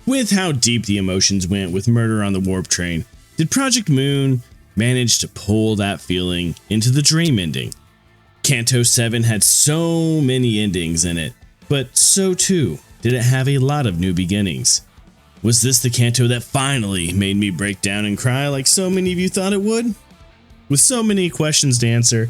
With how deep the emotions went with Murder on the Warp Train, did Project Moon manage to pull that feeling into the dream ending? Canto 7 had so many endings in it, but so too did it have a lot of new beginnings. Was this the Canto that finally made me break down and cry like so many of you thought it would? With so many questions to answer,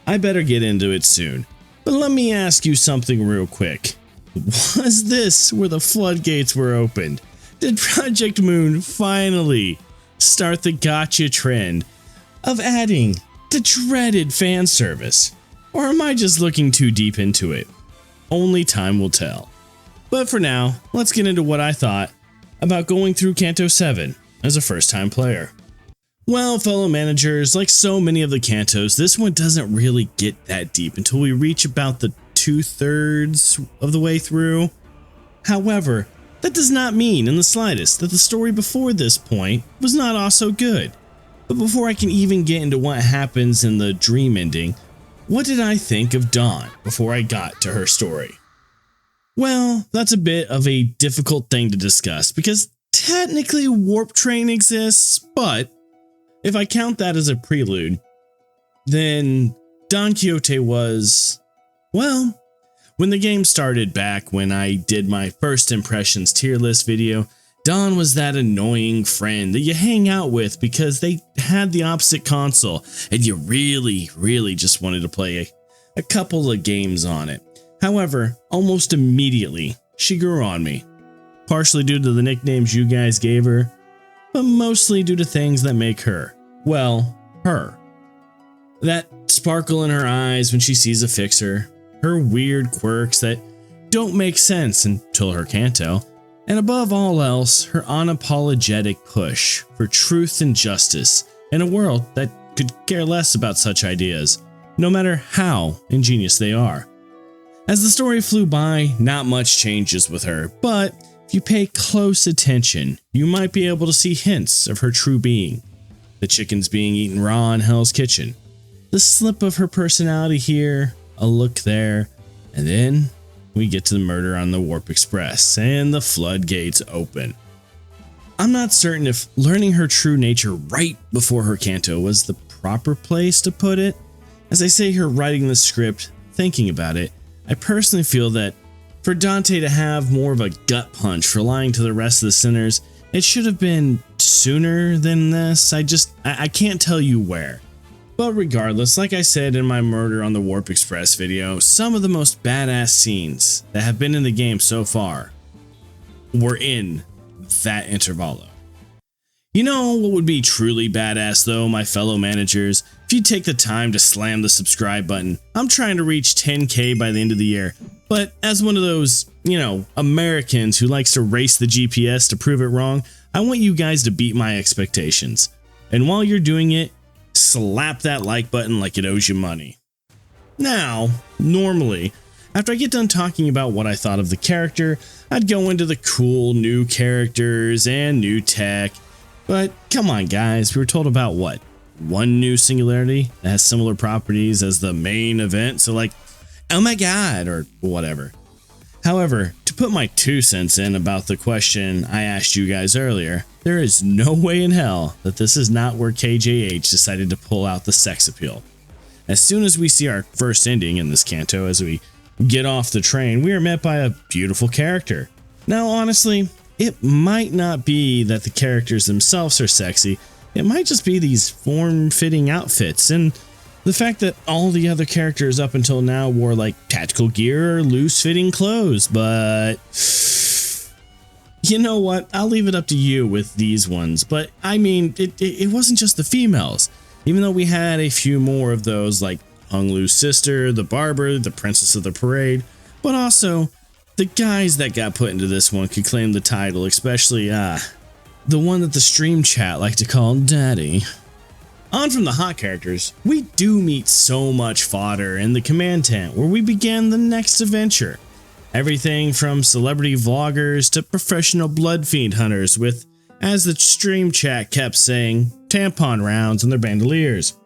I better get into it soon. But let me ask you something real quick. Was this where the floodgates were opened? Did Project Moon finally start the gotcha trend of adding the dreaded fan service? Or am I just looking too deep into it? Only time will tell. But for now, let's get into what I thought about going through Canto 7 as a first-time player. Well, fellow managers, like so many of the Cantos, this one doesn't really get that deep until we reach about the 2/3 of the way through. However, that does not mean in the slightest that the story before this point was not also good. But before I can even get into what happens in the dream ending, what did I think of Dawn before I got to her story? Well, that's a bit of a difficult thing to discuss because technically Warp Train exists, but if I count that as a prelude, then Don Quixote was, well, when the game started back when I did my first impressions tier list video, Don was that annoying friend that you hang out with because they had the opposite console and you really just wanted to play a couple of games on it. However, almost immediately, she grew on me, partially due to the nicknames you guys gave her, but mostly due to things that make her, well, her. That sparkle in her eyes when she sees a fixer, her weird quirks that don't make sense until her Canto, and above all else, her unapologetic push for truth and justice in a world that could care less about such ideas, no matter how ingenious they are. As the story flew by, not much changes with her, but if you pay close attention, you might be able to see hints of her true being. The chickens being eaten raw in Hell's Kitchen, the slip of her personality here, a look there, and then we get to the Murder on the Warp Express and the floodgates open. I'm not certain if learning her true nature right before her Canto was the proper place to put it. As I say here writing the script, thinking about it, I personally feel that for Dante to have more of a gut punch for lying to the rest of the sinners, it should have been sooner than this. I can't tell you where. But regardless, like I said in my Murder on the Warp Express video, some of the most badass scenes that have been in the game so far were in that intervallo. You know what would be truly badass though, my fellow managers? If you take the time to slam the subscribe button. I'm trying to reach 10K by the end of the year, but as one of those, Americans who likes to race the GPS to prove it wrong, I want you guys to beat my expectations. And while you're doing it, slap that like button like it owes you money. Now, normally, after I get done talking about what I thought of the character, I'd go into the cool new characters and new tech. But come on guys, we were told about what? One new singularity that has similar properties as the main event, so like, oh my god, or whatever. However, to put my 2 cents in about the question I asked you guys earlier, there is no way in hell that this is not where KJH decided to pull out the sex appeal. As soon as we see our first ending in this Canto, as we get off the train, we are met by a beautiful character. Now honestly, it might not be that the characters themselves are sexy, it might just be these form-fitting outfits and the fact that all the other characters up until now wore like tactical gear or loose-fitting clothes, but you know what? I'll leave it up to you with these ones, but I mean, it wasn't just the females, even though we had a few more of those like Hung Lu's sister, the barber, the princess of the parade, but also the guys that got put into this one could claim the title, especially, the one that the stream chat like to call Daddy. On from the hot characters, we do meet so much fodder in the command tent where we begin the next adventure. Everything from celebrity vloggers to professional blood fiend hunters with, as the stream chat kept saying, tampon rounds on their bandoliers.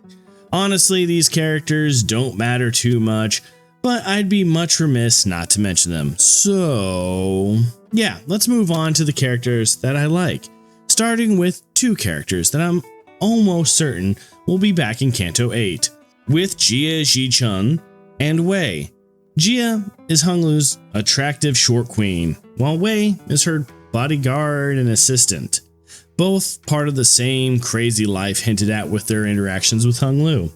Honestly, these characters don't matter too much, but I'd be much remiss not to mention them. So, yeah, let's move on to the characters that I like, starting with two characters that I'm almost certain will be back in Canto 8, with Jia Ji-chun and Wei. Jia is Honglu's attractive short queen, while Wei is her bodyguard and assistant, both part of the same crazy life hinted at with their interactions with Honglu.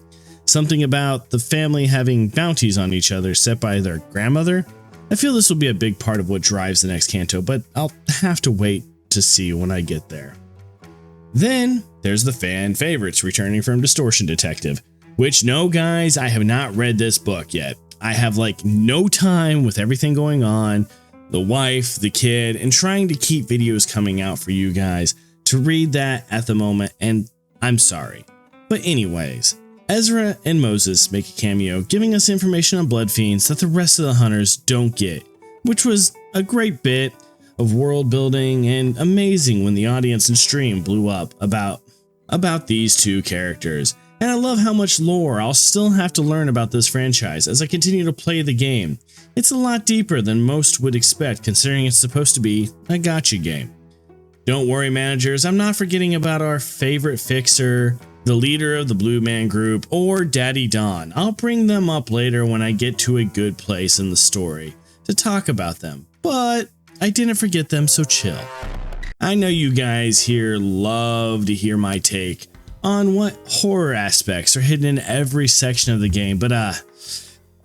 Something about the family having bounties on each other set by their grandmother. I feel this will be a big part of what drives the next Canto, but I'll have to wait to see when I get there. Then there's the fan favorites returning from Distortion Detective, which no guys, I have not read this book yet. I have like no time with everything going on, the wife, the kid, and trying to keep videos coming out for you guys to read that at the moment, and I'm sorry. But anyways, Ezra and Moses make a cameo giving us information on blood fiends that the rest of the hunters don't get, which was a great bit of world building and amazing when the audience and stream blew up about these two characters. And I love how much lore I'll still have to learn about this franchise as I continue to play the game. It's a lot deeper than most would expect considering it's supposed to be a gacha game. Don't worry managers, I'm not forgetting about our favorite fixer, the leader of the Blue Man group, or Daddy Don. I'll bring them up later when I get to a good place in the story to talk about them, but I didn't forget them, so chill. I know you guys here love to hear my take on what horror aspects are hidden in every section of the game, but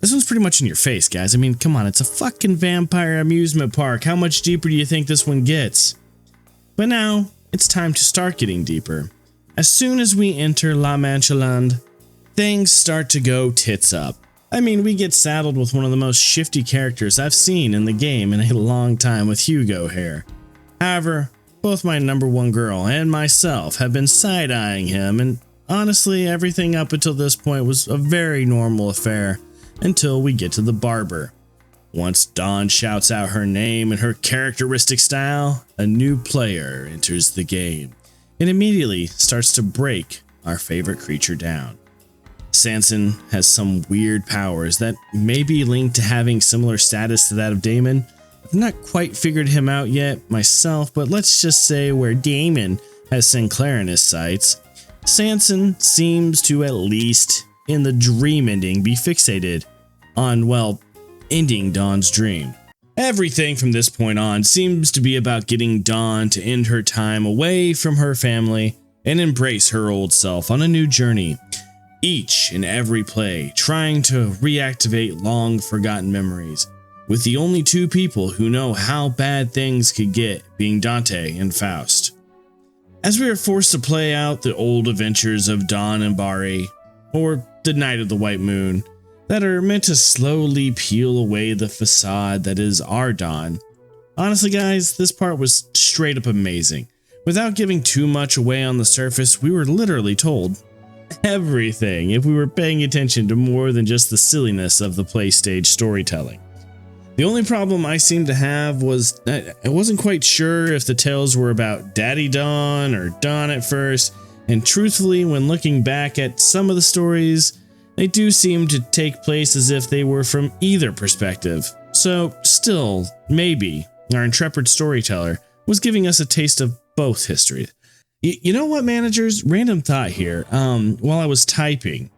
this one's pretty much in your face, guys. I mean, come on, it's a fucking vampire amusement park. How much deeper do you think this one gets? But now, it's time to start getting deeper. As soon as we enter La Mancha Land, things start to go tits up. I mean, we get saddled with one of the most shifty characters I've seen in the game in a long time with Hugo here. However, both my number one girl and myself have been side-eyeing him, and honestly, everything up until this point was a very normal affair until we get to the barber. Once Dawn shouts out her name in her characteristic style, a new player enters the game and immediately starts to break our favorite creature down. Sanson has some weird powers that may be linked to having similar status to that of Damon. I've not quite figured him out yet myself, but let's just say where Damon has Sinclair in his sights, Sanson seems to, at least in the dream ending, be fixated on, well, ending Dawn's dream. Everything from this point on seems to be about getting Dawn to end her time away from her family and embrace her old self on a new journey. Each and every play trying to reactivate long forgotten memories, with the only two people who know how bad things could get being Dante and Faust. As we are forced to play out the old adventures of Dawn and Bari, or the Night of the White Moon, that are meant to slowly peel away the facade that is our Dawn. Honestly guys, this part was straight up amazing. Without giving too much away on the surface, we were literally told everything if we were paying attention to more than just the silliness of the play stage storytelling. The only problem I seemed to have was I wasn't quite sure if the tales were about Daddy Dawn or Dawn at first, and truthfully when looking back at some of the stories, they do seem to take place as if they were from either perspective. So still, maybe our intrepid storyteller was giving us a taste of both histories. You know what, managers? Random thought here. While I was typing,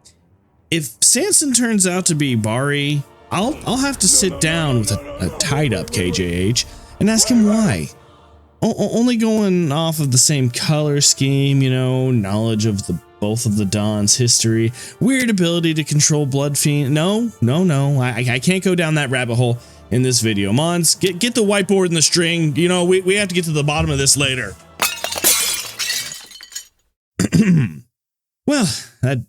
if Sanson turns out to be Bari, I'll have to sit down with a tied up KJH and ask him why. Only going off of the same color scheme, you know, knowledge of both of the Dons' history, weird ability to control blood fiend. No, I can't go down that rabbit hole in this video. Mons, get the whiteboard and the string. You know, we have to get to the bottom of this later. Well, that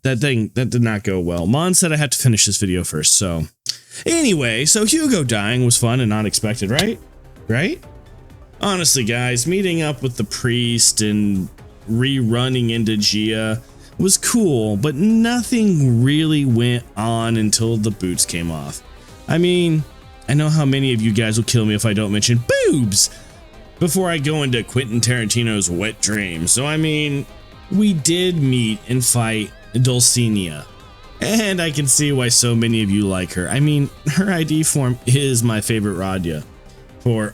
did not go well. Mons said I had to finish this video first, so anyway, so Hugo dying was fun and unexpected, right? Honestly, guys, meeting up with the priest and rerunning into Gia was cool, but nothing really went on until the boots came off. I mean, I know how many of you guys will kill me if I don't mention boobs before I go into Quentin Tarantino's wet dream. So I mean, we did meet and fight Dulcinea, and I can see why so many of you like her. I mean, her ID form is my favorite Radia for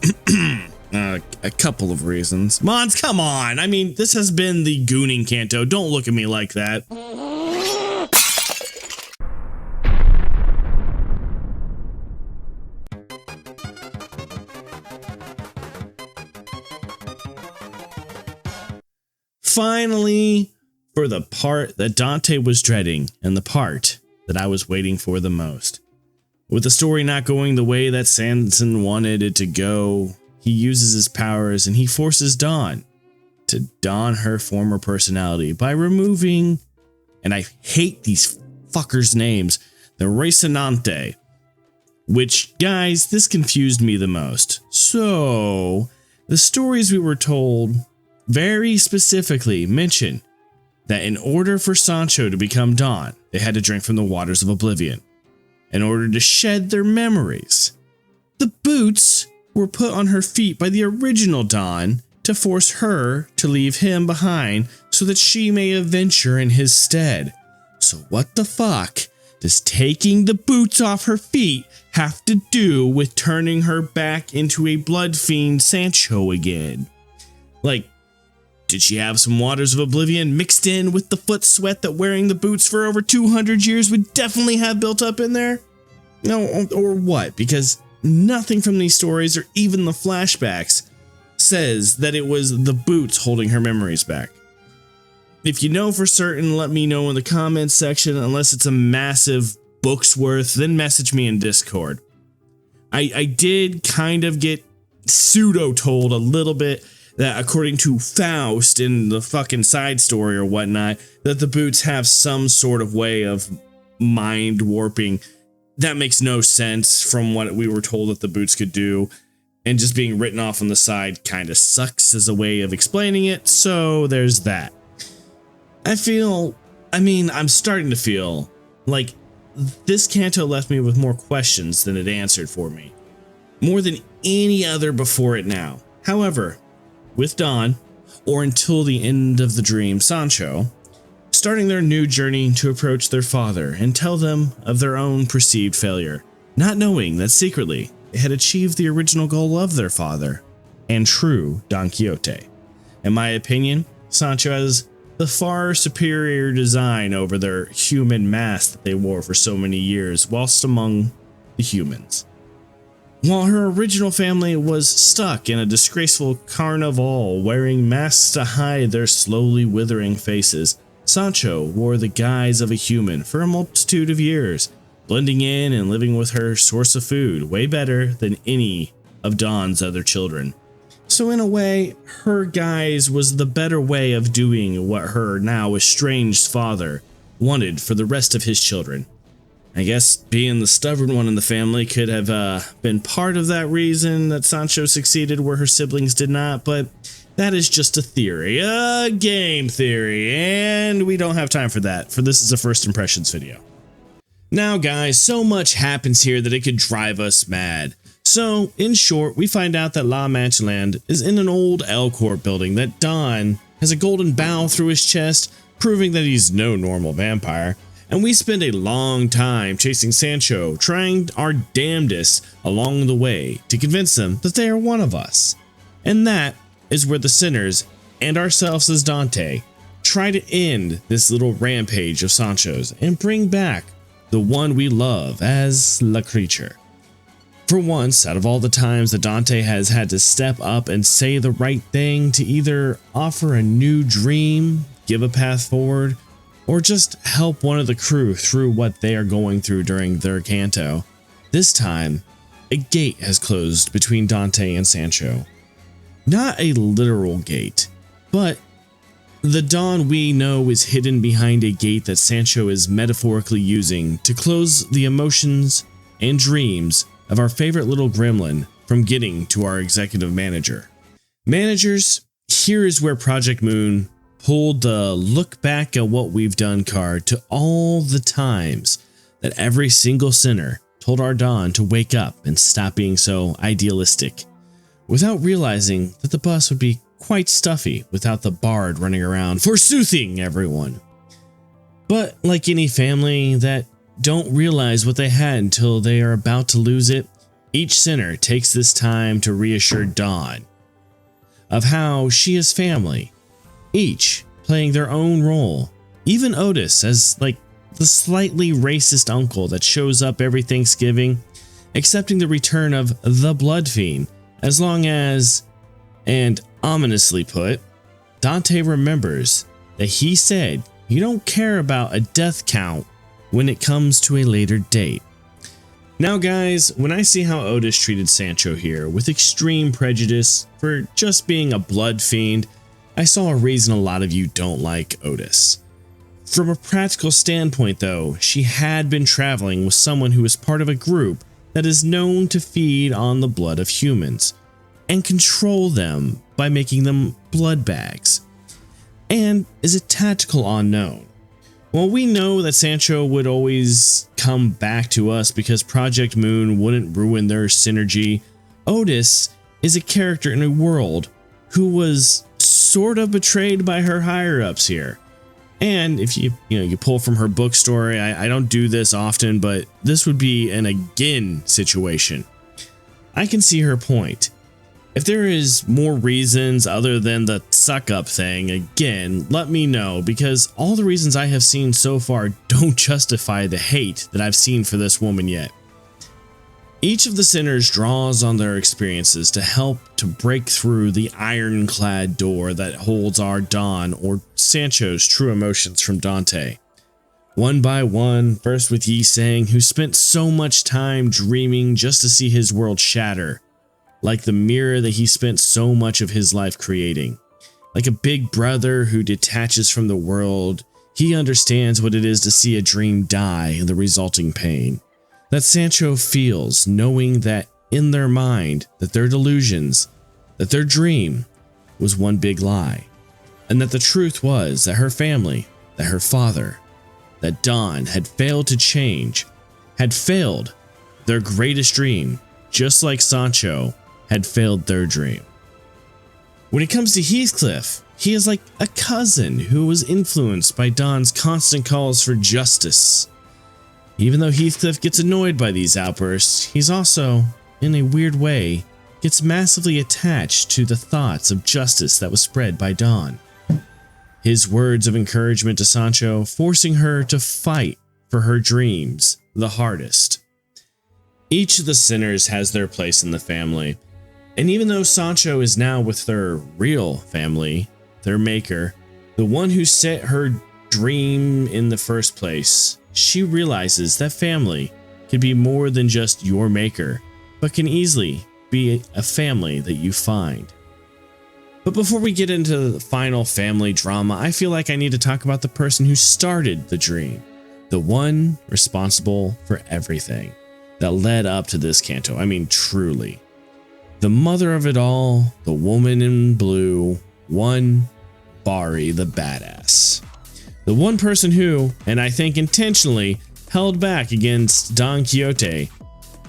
A couple of reasons. Mons, come on! I mean, this has been the gooning canto. Don't look at me like that. Finally, for the part that Dante was dreading and the part that I was waiting for the most. With the story not going the way that Sanson wanted it to go, he uses his powers and he forces Dawn to don her former personality by removing, and I hate these fuckers' names, the Resonante. Which, guys, this confused me the most. So, the stories we were told very specifically mention that in order for Sancho to become Don, they had to drink from the waters of oblivion in order to shed their memories. The boots were put on her feet by the original Don to force her to leave him behind so that she may adventure in his stead. So what the fuck does taking the boots off her feet have to do with turning her back into a blood fiend Sancho again? Like, did she have some waters of oblivion mixed in with the foot sweat that wearing the boots for over 200 years would definitely have built up in there? No, or what? Because nothing from these stories or even the flashbacks says that it was the boots holding her memories back. If you know for certain, let me know in the comments section. Unless it's a massive book's worth, then message me in Discord. I did kind of get pseudo told a little bit that according to Faust in the fucking side story or whatnot, that the boots have some sort of way of mind warping. That makes no sense from what we were told that the boots could do. And just being written off on the side kind of sucks as a way of explaining it. So there's that. I'm starting to feel like this canto left me with more questions than it answered for me. More than any other before it now. However, with Don, or until the end of the dream, Sancho, starting their new journey to approach their father and tell them of their own perceived failure, not knowing that secretly they had achieved the original goal of their father and true Don Quixote. In my opinion, Sancho has the far superior design over their human mask that they wore for so many years whilst among the humans. While her original family was stuck in a disgraceful carnival wearing masks to hide their slowly withering faces, Sancho wore the guise of a human for a multitude of years, blending in and living with her source of food way better than any of Don's other children. So in a way, her guise was the better way of doing what her now estranged father wanted for the rest of his children. I guess being the stubborn one in the family could have been part of that reason that Sancho succeeded where her siblings did not, but that is just a theory, a game theory, and we don't have time for that, for this is a first impressions video. Now guys, so much happens here that it could drive us mad. So, in short, we find out that La Mancha Land is in an old L-Corp building, that Don has a golden bow through his chest, proving that he's no normal vampire. And we spend a long time chasing Sancho, trying our damnedest along the way to convince them that they are one of us. And that is where the sinners, and ourselves as Dante, try to end this little rampage of Sancho's and bring back the one we love as La Creature. For once, out of all the times that Dante has had to step up and say the right thing to either offer a new dream, give a path forward, or just help one of the crew through what they are going through during their canto, this time, a gate has closed between Dante and Sancho. Not a literal gate, but the Don we know is hidden behind a gate that Sancho is metaphorically using to close the emotions and dreams of our favorite little gremlin from getting to our executive manager. Managers, here is where Project Moon pulled the look back at what we've done card to all the times that every single sinner told our Don to wake up and stop being so idealistic, without realizing that the bus would be quite stuffy without the bard running around forsoothing everyone. But like any family that don't realize what they had until they are about to lose it, each sinner takes this time to reassure Don of how she is family, each playing their own role. Even Otis as like the slightly racist uncle that shows up every Thanksgiving, accepting the return of the Blood Fiend, as long as, and ominously put, Dante remembers that he said you don't care about a death count when it comes to a later date. Now guys, when I see how Otis treated Sancho here with extreme prejudice for just being a blood fiend, I saw a reason a lot of you don't like Otis. From a practical standpoint though, she had been traveling with someone who is part of a group that is known to feed on the blood of humans and control them by making them blood bags, and is a tactical unknown. While we know that Sancho would always come back to us because Project Moon wouldn't ruin their synergy, Otis is a character in a world who was sort of betrayed by her higher-ups here. And if you pull from her book story, I don't do this often, but this would be an again situation. I can see her point. If there is more reasons other than the suck-up thing, again, let me know, because all the reasons I have seen so far don't justify the hate that I've seen for this woman yet. Each of the sinners draws on their experiences to help to break through the ironclad door that holds our Don or Sancho's true emotions from Dante. One by one, first with Yi Sang, who spent so much time dreaming just to see his world shatter, like the mirror that he spent so much of his life creating. Like a big brother who detaches from the world, he understands what it is to see a dream die and the resulting pain that Sancho feels, knowing that in their mind, that their delusions, that their dream was one big lie, and that the truth was that her family, that her father, that Don had failed to change, had failed their greatest dream, just like Sancho had failed their dream. When it comes to Heathcliff, he is like a cousin who was influenced by Don's constant calls for justice. Even though Heathcliff gets annoyed by these outbursts, he's also, in a weird way, gets massively attached to the thoughts of justice that was spread by Don. His words of encouragement to Sancho, forcing her to fight for her dreams the hardest. Each of the sinners has their place in the family, and even though Sancho is now with their real family, their maker, the one who set her dream in the first place, she realizes that family can be more than just your maker, but can easily be a family that you find. But before we get into the final family drama, I feel like I need to talk about the person who started the dream, the one responsible for everything that led up to this canto. I mean, truly. The mother of it all, the woman in blue, one Bari the badass. The one person who, and I think intentionally, held back against Don Quixote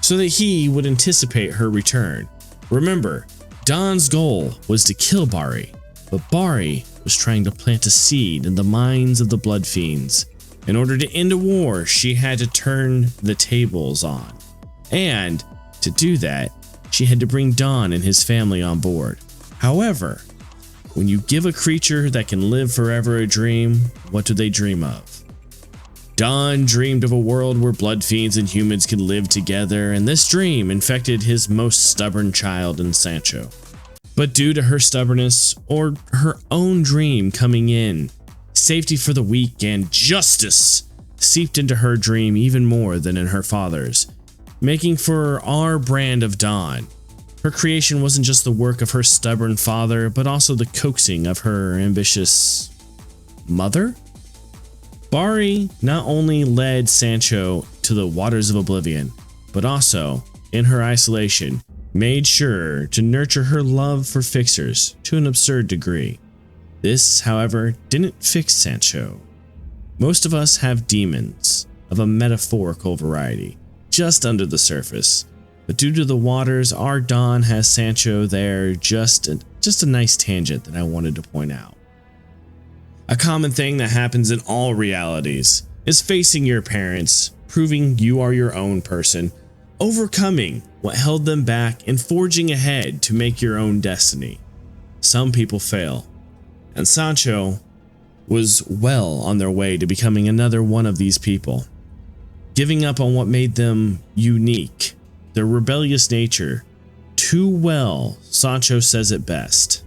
so that he would anticipate her return. Remember, Don's goal was to kill Bari, but Bari was trying to plant a seed in the minds of the Blood Fiends. In order to end a war, she had to turn the tables on. And to do that, she had to bring Don and his family on board. However, when you give a creature that can live forever a dream, what do they dream of? Don dreamed of a world where blood fiends and humans could live together, and this dream infected his most stubborn child in Sancho. But due to her stubbornness, or her own dream coming in, safety for the weak and justice seeped into her dream even more than in her father's, making for our brand of Don. Her creation wasn't just the work of her stubborn father, but also the coaxing of her ambitious mother? Bari not only led Sancho to the waters of oblivion, but also, in her isolation, made sure to nurture her love for fixers to an absurd degree. This, however, didn't fix Sancho. Most of us have demons of a metaphorical variety, just under the surface. But due to the waters, our Don has Sancho there, just a nice tangent that I wanted to point out. A common thing that happens in all realities is facing your parents, proving you are your own person, overcoming what held them back, and forging ahead to make your own destiny. some people fail, and Sancho was well on their way to becoming another one of these people. Giving up on what made them unique, their rebellious nature, too well, Sancho says it best.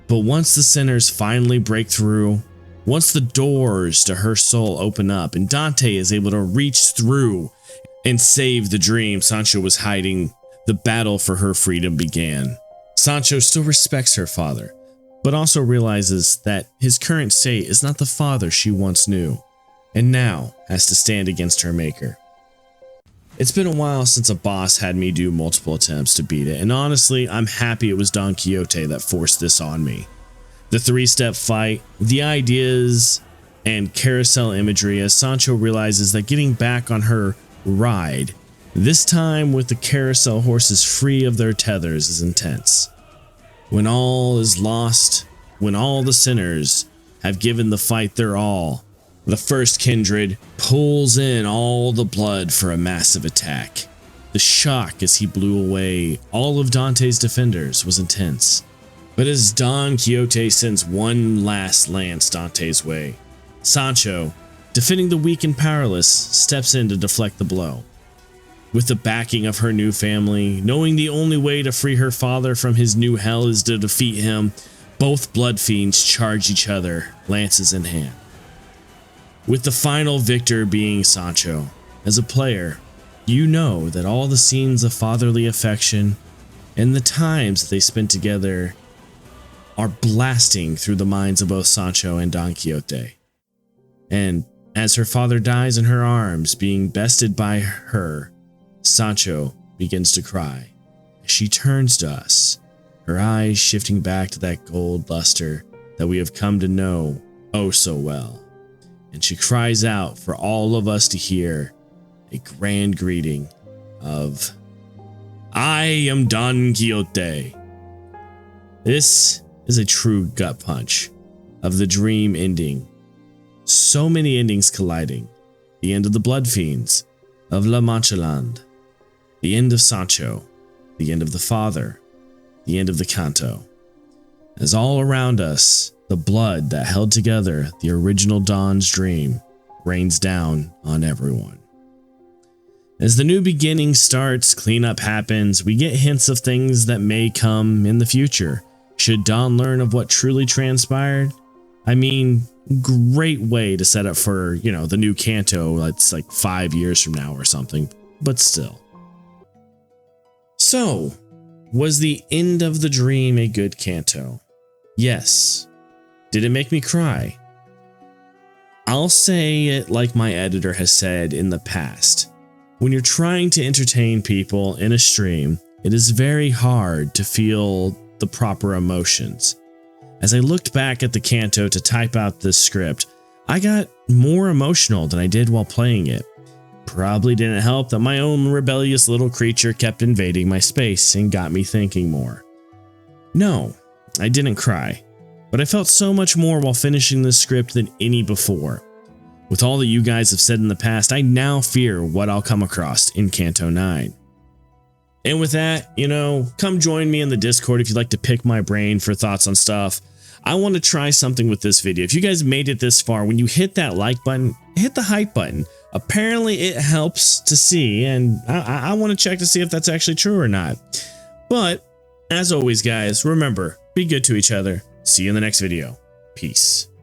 But once the sinners finally break through, once the doors to her soul open up and Dante is able to reach through and save the dream Sancho was hiding, the battle for her freedom began. Sancho still respects her father, but also realizes that his current state is not the father she once knew, and now has to stand against her maker. It's been a while since a boss had me do multiple attempts to beat it, and honestly, I'm happy it was Don Quixote that forced this on me. The 3-step fight, the ideas, and carousel imagery as Sancho realizes that getting back on her ride, this time with the carousel horses free of their tethers, is intense. When all is lost, when all the sinners have given the fight their all, the first kindred pulls in all the blood for a massive attack. The shock as he blew away all of Dante's defenders was intense. But as Don Quixote sends one last lance Dante's way, Sancho, defending the weak and powerless, steps in to deflect the blow. With the backing of her new family, knowing the only way to free her father from his new hell is to defeat him, both blood fiends charge each other, lances in hand. With the final victor being Sancho, as a player, you know that all the scenes of fatherly affection and the times they spent together are blasting through the minds of both Sancho and Don Quixote. And as her father dies in her arms, being bested by her, Sancho begins to cry. She turns to us, her eyes shifting back to that gold luster that we have come to know oh so well. And she cries out for all of us to hear a grand greeting of, "I am Don Quixote." This is a true gut punch of the dream ending. So many endings colliding. The end of the Blood Fiends, of La Mancha Land, the end of Sancho, the end of the father, the end of the Canto. As all around us, the blood that held together the original Don's dream rains down on everyone. As the new beginning starts, cleanup happens, we get hints of things that may come in the future. Should Don learn of what truly transpired? I mean, great way to set up for, the new Canto that's like 5 years from now or something, but still. So, was the end of the dream a good Canto? Yes. Did it make me cry? I'll say it like my editor has said in the past. When you're trying to entertain people in a stream, it is very hard to feel the proper emotions. As I looked back at the Canto to type out this script, I got more emotional than I did while playing it. Probably didn't help that my own rebellious little creature kept invading my space and got me thinking more. No, I didn't cry. But I felt so much more while finishing this script than any before. With all that you guys have said in the past, I now fear what I'll come across in Canto IX. And with that, come join me in the Discord if you'd like to pick my brain for thoughts on stuff. I want to try something with this video. If you guys made it this far, when you hit that like button, hit the hype button. Apparently it helps to see, and I want to check to see if that's actually true or not. But, as always guys, remember, be good to each other. See you in the next video. Peace.